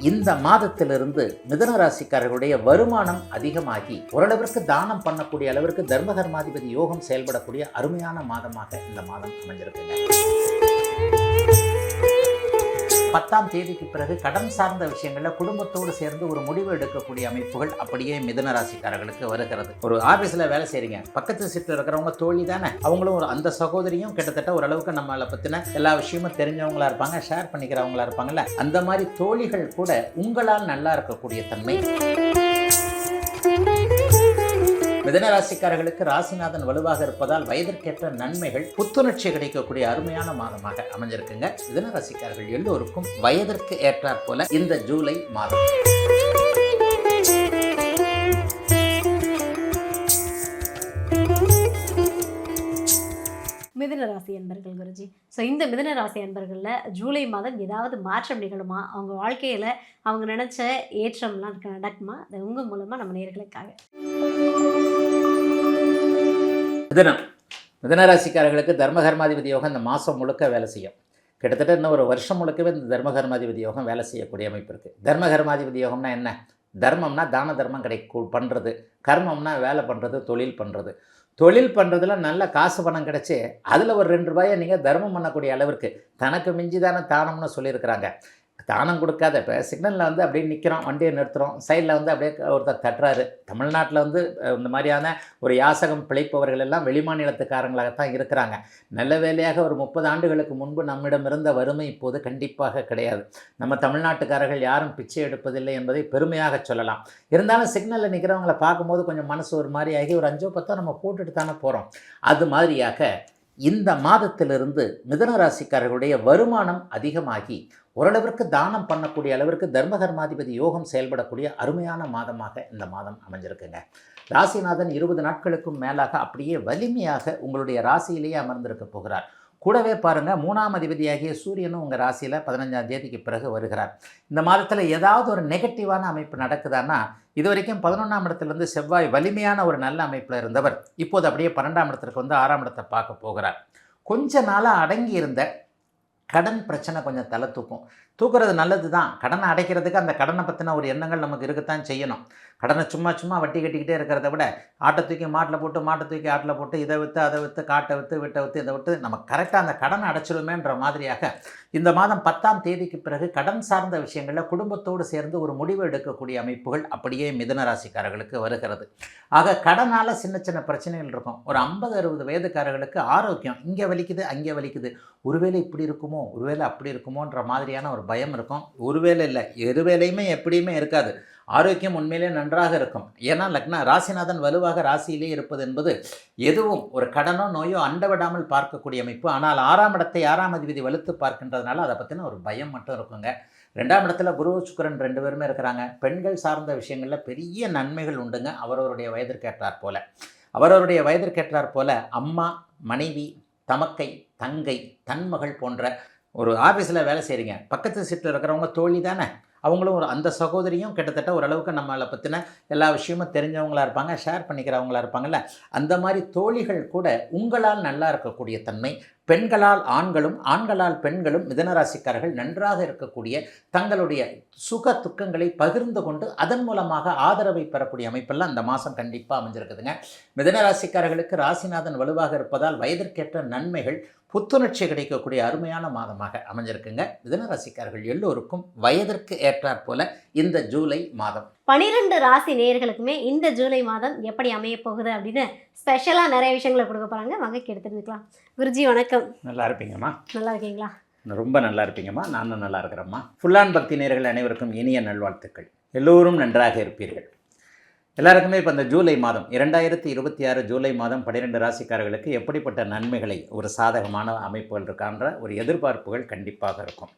இந்த மாதத்திலிருந்து மிதுன ராசிக்காரர்களுடைய வருமானம் அதிகமாகி ஓரளவிற்கு தானம் பண்ணக்கூடிய அளவிற்கு தர்மகர்மாதிபதி யோகம் செயல்படக்கூடிய அருமையான மாதமாக இந்த மாதம் அமைஞ்சிருக்குங்க. 10ஆம் தேதிக்கு பிறகு கடன் சார்ந்த விஷயங்களில் குடும்பத்தோடு சேர்ந்து ஒரு முடிவு எடுக்கக்கூடிய அமைப்புகள் அப்படியே மிதுன ராசிக்காரர்களுக்கு வருகிறது. ஒரு ஆபீஸ்ல வேலை செய்றீங்க, பக்கத்து சீட்டில் இருக்கிறவங்க தோழி தானே, அவங்களும் அந்த சகோதரியும் கிட்டத்தட்ட ஓரளவுக்கு நம்மளை பத்தின எல்லா விஷயமும் தெரிஞ்சவங்களா இருப்பாங்க, ஷேர் பண்ணிக்கிறவங்களா இருப்பாங்கல்ல, அந்த மாதிரி தோழிகள் கூட உங்களால் நல்லா இருக்கக்கூடிய தன்மை. மிதுன ராசிக்காரர்களுக்கு ராசிநாதன் வலுவாக இருப்பதால் வயதிற்கேற்ற நன்மைகள், புத்துணர்ச்சி கிடைக்கக்கூடிய அருமையான மாதமாக அமைஞ்சிருக்குங்க. மிதுன ராசிக்காரர்கள் எல்லோருக்கும் வயதிற்கு ஏற்றாற் போல இந்த ஜூலை மாதம். மிதுன ராசி அன்பர்கள் குருஜி, ஸோ இந்த மிதுன ராசி அன்பர்களில் ஜூலை மாதம் ஏதாவது மாற்றம் நிகழுமா? அவங்க வாழ்க்கையில் அவங்க நினச்ச ஏற்றம்லாம் நடக்குமா? அது உங்கள் மூலமாக நம்ம நேயர்களுக்காக. மிதுன ராசிக்காரர்களுக்கு தர்மகர்மாதிபதி யோகம் இந்த மாதம் முழுக்க வேலை செய்யும். கிட்டத்தட்ட இன்னும் ஒரு வருஷம் முழுக்கவே இந்த தர்மகர்மாதிபதி யோகம் வேலை செய்யக்கூடிய அமைப்பு இருக்குது. தர்மகர்மாதிபதி யோகம்னா என்ன? தர்மம்னா தான தர்மம் பண்ணுறது, கர்மம்னா வேலை பண்ணுறது, தொழில் பண்ணுறது. தொழில் பண்ணுறதுல நல்ல காசு பணம் கிடச்சி அதில் ஒரு 2 ரூபாயை நீங்கள் தர்மம் பண்ணக்கூடிய அளவிற்கு தனக்கு மிஞ்சி தானே தானம்னு சொல்லியிருக்கிறாங்க. தானம் கொடுக்காத, இப்போ சிக்னலில் அப்படியே நிற்கிறோம், வண்டியை நிறுத்துகிறோம், சைடில் அப்படியே ஒருத்தர் தட்டுறாரு. தமிழ்நாட்டில் இந்த மாதிரியான ஒரு யாசகம் பிழைப்பவர்கள் எல்லாம் வெளிமாநிலத்துக்காரங்களாகத்தான் இருக்கிறாங்க. நல்ல வேலையாக ஒரு 30 ஆண்டுகளுக்கு முன்பு நம்மிடம் இருந்த வறுமை இப்போது கண்டிப்பாக கிடையாது. நம்ம தமிழ்நாட்டுக்காரர்கள் யாரும் பிச்சை எடுப்பதில்லை என்பதை பெருமையாக சொல்லலாம். இருந்தாலும் சிக்னலில் நிற்கிறவங்கள பார்க்கும்போது கொஞ்சம் மனசு ஒரு மாதிரி ஆகி ஒரு 5 10 நம்ம போட்டுட்டு தானே போகிறோம். அது மாதிரியாக இந்த மாதத்திலிருந்து மிதுன ராசிக்காரர்களுடைய வருமானம் அதிகமாகி ஓரளவிற்கு தானம் பண்ணக்கூடிய அளவிற்கு தர்மகர்மாதிபதி யோகம் செயல்படக்கூடிய அருமையான மாதமாக இந்த மாதம் அமைஞ்சிருக்குங்க. ராசிநாதன் 20 நாட்களுக்கும் மேலாக அப்படியே வலிமையாக உங்களுடைய ராசியிலேயே அமர்ந்திருக்க போகிறார். கூடவே பாருங்கள், 3ஆம் அதிபதியாகிய சூரியனும் உங்கள் ராசியில் 15ஆம் தேதிக்கு பிறகு வருகிறார். இந்த மாதத்தில் ஏதாவது ஒரு நெகட்டிவான அமைப்பு நடக்குதான்னா, இது வரைக்கும் 11ஆம் இடத்துலேருந்து செவ்வாய் வலிமையான ஒரு நல்ல அமைப்பில் இருந்தவர் இப்போது அப்படியே 12ஆம் இடத்திற்கு 6ஆம் இடத்தை பார்க்க போகிறார். கொஞ்ச நாளாக அடங்கி இருந்த கடன் பிரச்சனை கொஞ்சம் தலை தூக்குறது நல்லது தான். கடனை அடைக்கிறதுக்கு அந்த கடனை பற்றின ஒரு எண்ணங்கள் நமக்கு இருக்கத்தான் செய்யணும். கடனை சும்மா வட்டி கட்டிக்கிட்டே இருக்கிறத விட ஆட்டை தூக்கி மாட்டில் போட்டு, மாட்டை தூக்கி ஆட்டில் போட்டு, இதை விற்று அதை விற்று, காட்டை விற்று, வீட்டை விற்று, இதை விட்டு நம்ம கரெக்டாக அந்த கடனை அடைச்சிடுமேன்ற மாதிரியாக இந்த மாதம் 10ஆம் தேதிக்கு பிறகு கடன் சார்ந்த விஷயங்களில் குடும்பத்தோடு சேர்ந்து ஒரு முடிவு எடுக்கக்கூடிய அமைப்புகள் அப்படியே மிதுன ராசிக்காரர்களுக்கு வருகிறது. ஆக கடனால் சின்ன பிரச்சனைகள் இருக்கும். ஒரு 50-60 வயதுக்காரர்களுக்கு ஆரோக்கியம் இங்கே வலிக்குது, அங்கே வலிக்குது, ஒருவேளை இப்படி இருக்குமோ, ஒருவேளை அப்படி இருக்குமோன்ற மாதிரியான ஒரு பயம் இருக்கும். ஒருவேளை இல்லை, இருவேளையுமே எப்படியுமே இருக்காது. ஆரோக்கியம் உண்மையிலே நன்றாக இருக்கும். ஏன்னா ராசிநாதன் வலுவாக ராசியிலே இருப்பது என்பது எதுவும் ஒரு கடனோ நோயோ அண்டவிடாமல் பார்க்கக்கூடிய அமைப்பு. ஆனால் 6ஆம் இடத்தை 6ஆம் அதிபதி வலுத்து பார்க்கின்றதுனால அதை பற்றின ஒரு பயம் மட்டும் இருக்குங்க. 2ஆம் இடத்துல குரு சுக்கிரன் 2 பேருமே இருக்கிறாங்க. பெண்கள் சார்ந்த விஷயங்களில் பெரிய நன்மைகள் உண்டுங்க. அவரவருடைய வயதிற்கேற்றாற் போல அம்மா, மனைவி, தமக்கை, தங்கை, தன்மகள் போன்ற ஒரு ஆஃபீஸில் வேலை செய்கிறீங்க, பக்கத்து சீட்டில் இருக்கிறவங்க தோழி தானே, அவங்களும் அந்த சகோதரியும் கிட்டத்தட்ட ஓரளவுக்கு நம்மளை பற்றின எல்லா விஷயமும் தெரிஞ்சவங்களா இருப்பாங்க, ஷேர் பண்ணிக்கிறவங்களா இருப்பாங்கல்ல, அந்த மாதிரி தோழிகள் கூட உங்களால் நல்லா இருக்கக்கூடிய தன்மை. பெண்களால் ஆண்களும், ஆண்களால் பெண்களும் மிதுனராசிக்காரர்கள் நன்றாக இருக்கக்கூடிய தங்களுடைய சுக துக்கங்களை பகிர்ந்து கொண்டு அதன் மூலமாக ஆதரவை பெறக்கூடிய அமைப்பெல்லாம் அந்த மாதம் கண்டிப்பாக அமைஞ்சிருக்குதுங்க. மிதுனராசிக்காரர்களுக்கு ராசிநாதன் வலுவாக இருப்பதால் வயதிற்கேற்ற நன்மைகள், புத்துணர்ச்சி கிடைக்கக்கூடிய அருமையான மாதமாக அமைஞ்சிருக்குங்க. மிதுனராசிக்காரர்கள் எல்லோருக்கும் வயதிற்கு ஏற்றாற் போல இந்த ஜூலை மாதம் 12 ராசி நேயர்களுக்குமே இந்த ஜூலை மாதம் எப்படி அமைய போகுது அப்படின்னு ஸ்பெஷலாக நிறைய விஷயங்களை கொடுக்க போகிறாங்க. வாங்க கேட்டு தெரிஞ்சுக்கலாம். குருஜி வணக்கம். நல்லா இருப்பீங்கம்மா? நல்லா இருக்கீங்களா? ரொம்ப நல்லா இருப்பீங்கம்மா. நானும் நல்லா இருக்கிறேம்மா. ஃபுல்லான் பக்தி நேயர்கள் அனைவருக்கும் இனிய நல்வாழ்த்துக்கள். எல்லோரும் நன்றாக இருப்பீர்கள். எல்லாருக்குமே இப்போ இந்த ஜூலை மாதம் 2026 ஜூலை மாதம் 12 ராசிக்காரர்களுக்கு எப்படிப்பட்ட நன்மைகளை, ஒரு சாதகமான அமைப்புகள் இருக்கான்ற ஒரு எதிர்பார்ப்புகள் கண்டிப்பாக இருக்கும்.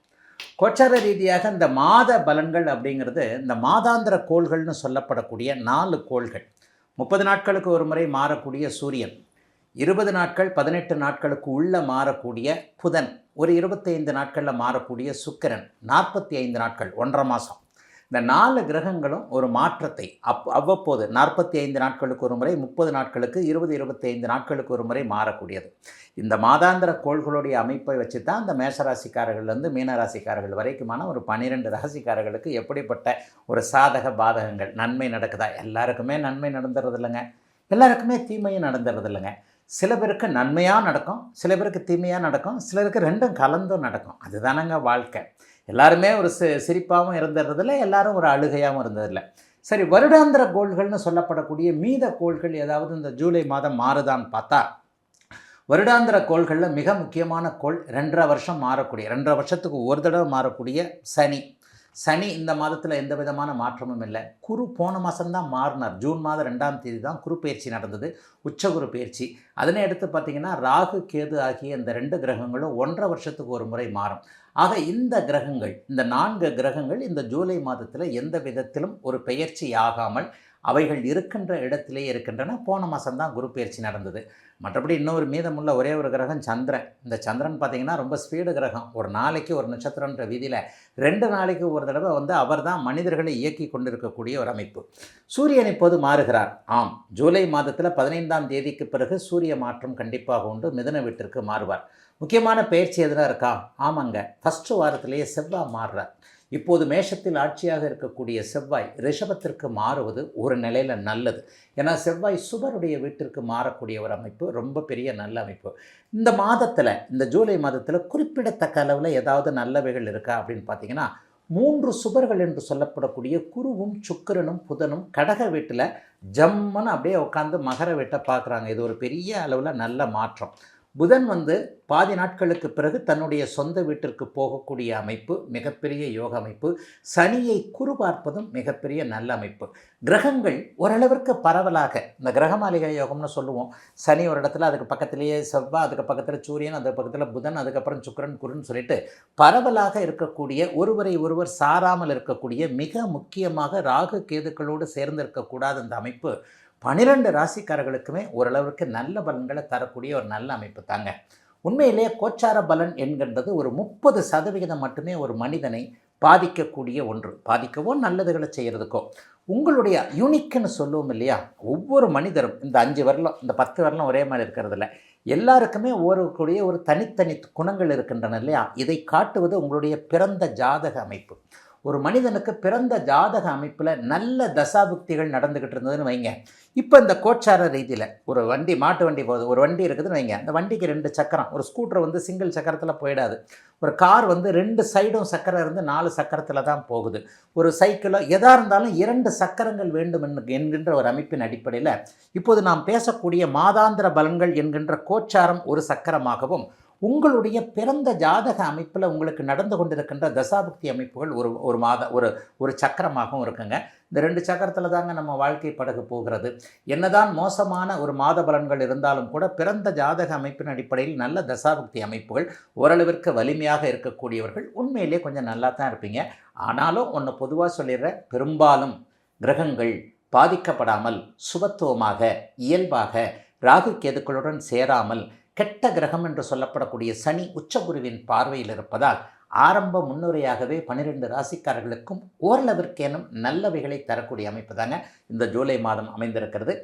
கோச்சார ரீதியாக இந்த மாத பலன்கள் அப்படிங்கிறது இந்த மாதாந்திர கோள்கள்னு சொல்லப்படக்கூடிய 4 கோள்கள். 30 நாட்களுக்கு ஒரு முறை மாறக்கூடிய சூரியன், 20 நாட்கள் 18 நாட்களுக்கு உள்ள மாறக்கூடிய புதன், ஒரு 25 நாட்களில் மாறக்கூடிய சுக்கிரன், 45 நாட்கள் 1.5 மாதம். இந்த 4 கிரகங்களும் ஒரு மாற்றத்தை அவ்வப்போது 45 நாட்களுக்கு ஒரு முறை, 30 நாட்களுக்கு, 20, 25 நாட்களுக்கு ஒரு முறை மாறக்கூடியது. இந்த மாதாந்திர கோள்களுடைய அமைப்பை வச்சு தான் அந்த மேஷராசிக்காரர்கள்லேருந்து மீனராசிக்காரர்கள் வரைக்குமான ஒரு 12 ராசிக்காரர்களுக்கு எப்படிப்பட்ட ஒரு சாதக பாதகங்கள், நன்மை நடக்குதா? எல்லாருக்குமே நன்மை நடந்துறது இல்லைங்க, எல்லாருக்குமே தீமையும் நடந்துறது இல்லைங்க. சில பேருக்கு நன்மையாக நடக்கும், சில பேருக்கு தீமையாக நடக்கும், சிலருக்கு ரெண்டும் கலந்தும் நடக்கும். அதுதானங்க வாழ்க்கை. எல்லாருமே ஒரு சிரிப்பாகவும் இருந்துறதில்ல, எல்லாரும் ஒரு அழுகையாகவும் இருந்ததில்லை. சரி, வருடாந்திர கோள்கள்னு சொல்லப்படக்கூடிய மீத கோள்கள் ஏதாவது இந்த ஜூலை மாதம் மாறுதான்னு பார்த்தா, வருடாந்திர கோள்களில் மிக முக்கியமான கோள் 2.5 வருஷம் மாறக்கூடிய, 2.5 வருஷத்துக்கு ஒரு தடவை மாறக்கூடிய சனி. சனி இந்த மாதத்தில் எந்த விதமான மாற்றமும் இல்லை. குரு போன மாதம்தான் மாறினார். ஜூன் மாதம் 2ஆம் தேதி தான் குரு பயிற்சி நடந்தது, உச்சகுரு பயிற்சி. அதனை எடுத்து பார்த்திங்கன்னா ராகு கேது ஆகிய இந்த 2 கிரகங்களும் 1.5 வருஷத்துக்கு ஒரு முறை மாறும். ஆக இந்த கிரகங்கள், இந்த 4 கிரகங்கள் இந்த ஜூலை மாதத்தில் எந்த விதத்திலும் ஒரு பெயர்ச்சி ஆகாமல் அவைகள் இருக்கின்ற இடத்திலே இருக்கின்றன. போன மாதம்தான் குரு பயிற்சி நடந்தது. மற்றபடி இன்னொரு மீதமுள்ள ஒரே ஒரு கிரகம் சந்திரன். இந்த சந்திரன் பார்த்திங்கன்னா ரொம்ப ஸ்பீடு கிரகம். ஒரு நாளைக்கு ஒரு நட்சத்திரன்ற வீதியில் 2 நாளைக்கு ஒரு தடவை அவர் தான் மனிதர்களை இயக்கி கொண்டிருக்கக்கூடிய ஒரு அமைப்பு. சூரியன் இப்போது மாறுகிறார். ஆம், ஜூலை மாதத்தில் 15ஆம் தேதிக்கு பிறகு சூரிய மாற்றம் கண்டிப்பாக உண்டு. மிதுன வீட்டிற்கு மாறுவார். முக்கியமான பயிற்சி எதிராக இருக்கா? ஆமாங்க, ஃபஸ்ட்டு வாரத்திலேயே செவ்வாய் மாறுறார். இப்போது மேஷத்தில் ஆட்சியாக இருக்கக்கூடிய செவ்வாய் ரிஷபத்திற்கு மாறுவது ஒரு நிலையில் நல்லது. ஏன்னா செவ்வாய் சுபருடைய வீட்டிற்கு மாறக்கூடிய ஒரு அமைப்பு, ரொம்ப பெரிய நல்ல அமைப்பு. இந்த மாதத்தில், இந்த ஜூலை மாதத்தில் குறிப்பிடத்தக்க அளவில் ஏதாவது நல்லவைகள் இருக்கா அப்படின்னு பார்த்தீங்கன்னா, 3 சுபர்கள் என்று சொல்லப்படக்கூடிய குருவும் சுக்கிரனும் புதனும் கடக வீட்டில் ஜம்முன்னு அப்படியே உட்காந்து மகர வீட்டை பார்க்குறாங்க. இது ஒரு பெரிய அளவில் நல்ல மாற்றம். புதன் பாதி நாட்களுக்கு பிறகு தன்னுடைய சொந்த வீட்டிற்கு போகக்கூடிய அமைப்பு மிகப்பெரிய யோக அமைப்பு. சனியை குரு பார்ப்பதும் மிகப்பெரிய நல்ல அமைப்பு. கிரகங்கள் ஓரளவிற்கு பரவலாக, இந்த கிரகமாளிகை யோகம்னு சொல்லுவோம். சனி ஒரு இடத்துல, அதுக்கு பக்கத்திலேயே செவ்வாய், அதுக்கு பக்கத்தில் சூரியன், அதுக்கு பக்கத்தில் புதன், அதுக்கப்புறம் சுக்கிரன், குருன்னு சொல்லிட்டு பரவலாக இருக்கக்கூடிய, ஒருவரை ஒருவர் சாராமல் இருக்கக்கூடிய, மிக முக்கியமாக ராகு கேதுக்களோடு சேர்ந்து இருக்கக்கூடாத அந்த அமைப்பு 12 ராசிக்காரர்களுக்குமே ஓரளவுக்கு நல்ல பலன்களை தரக்கூடிய ஒரு நல்ல அமைப்பு தாங்க. உண்மையிலேயே கோச்சார பலன் என்கின்றது ஒரு 30% மட்டுமே ஒரு மனிதனை பாதிக்கக்கூடிய ஒன்று. பாதிக்கவோ நல்லதுகளை செய்கிறதுக்கோ உங்களுடைய யூனிக்குன்னு சொல்லுவோம் இல்லையா? ஒவ்வொரு மனிதரும் இந்த 5 வரலாம், இந்த 10 வரலாம் ஒரே மாதிரி இருக்கிறதில்ல. எல்லாருக்குமே கூடிய ஒரு தனித்தனி குணங்கள் இருக்கின்றன இல்லையா? இதை காட்டுவது உங்களுடைய பிறந்த ஜாதக அமைப்பு. ஒரு மனிதனுக்கு பிறந்த ஜாதக அமைப்பில் நல்ல தசாபுக்திகள் நடந்துக்கிட்டு இருந்ததுன்னு வைங்க. இப்போ இந்த கோச்சார ரீதியில் ஒரு வண்டி, மாட்டு வண்டி போகுது, ஒரு வண்டி இருக்குதுன்னு வைங்க. அந்த வண்டிக்கு 2 சக்கரம், ஒரு ஸ்கூட்டர் சிங்கிள் சக்கரத்தில் போயிடாது. ஒரு கார் 2 சைடும் சக்கரம் இருந்து 4 சக்கரத்தில் தான் போகுது. ஒரு சைக்கிளோ எதாக இருந்தாலும் 2 சக்கரங்கள் வேண்டும் என்கின்ற ஒரு அமைப்பின் அடிப்படையில் இப்போது நாம் பேசக்கூடிய மாதாந்திர பலன்கள் என்கின்ற கோச்சாரம் ஒரு சக்கரமாகவும், உங்களுடைய பிறந்த ஜாதக அமைப்பில் உங்களுக்கு நடந்து கொண்டிருக்கின்ற தசாபுக்தி அமைப்புகள் ஒரு சக்கரமாகவும் இருக்குங்க. இந்த 2 சக்கரத்தில் தாங்க நம்ம வாழ்க்கை படகு போகிறது. என்னதான் மோசமான ஒரு மாத பலன்கள் இருந்தாலும் கூட பிறந்த ஜாதக அமைப்பின் அடிப்படையில் நல்ல தசாபுக்தி அமைப்புகள், ஓரளவிற்கு வலிமையாக இருக்கக்கூடியவர்கள் உண்மையிலே கொஞ்சம் நல்லா தான் இருப்பீங்க. ஆனாலும் ஒன்று பொதுவாக சொல்லிடுறேன், பெரும்பாலும் கிரகங்கள் பாதிக்கப்படாமல் சுபத்துவமாக இயல்பாக ராகு கேதுக்களுடன் சேராமல் கெட்ட கிரகம் என்று சொல்லப்படக்கூடிய சனி உச்சகுருவின் பார்வையில் இருப்பதால் ஆரம்ப முன்னுரையாகவே 12 ராசிக்காரர்களுக்கும் ஓரளவிற்கேனும் நல்லவைகளை தரக்கூடிய அமைப்பு தாங்க இந்த ஜூலை மாதம் அமைந்திருக்கிறது.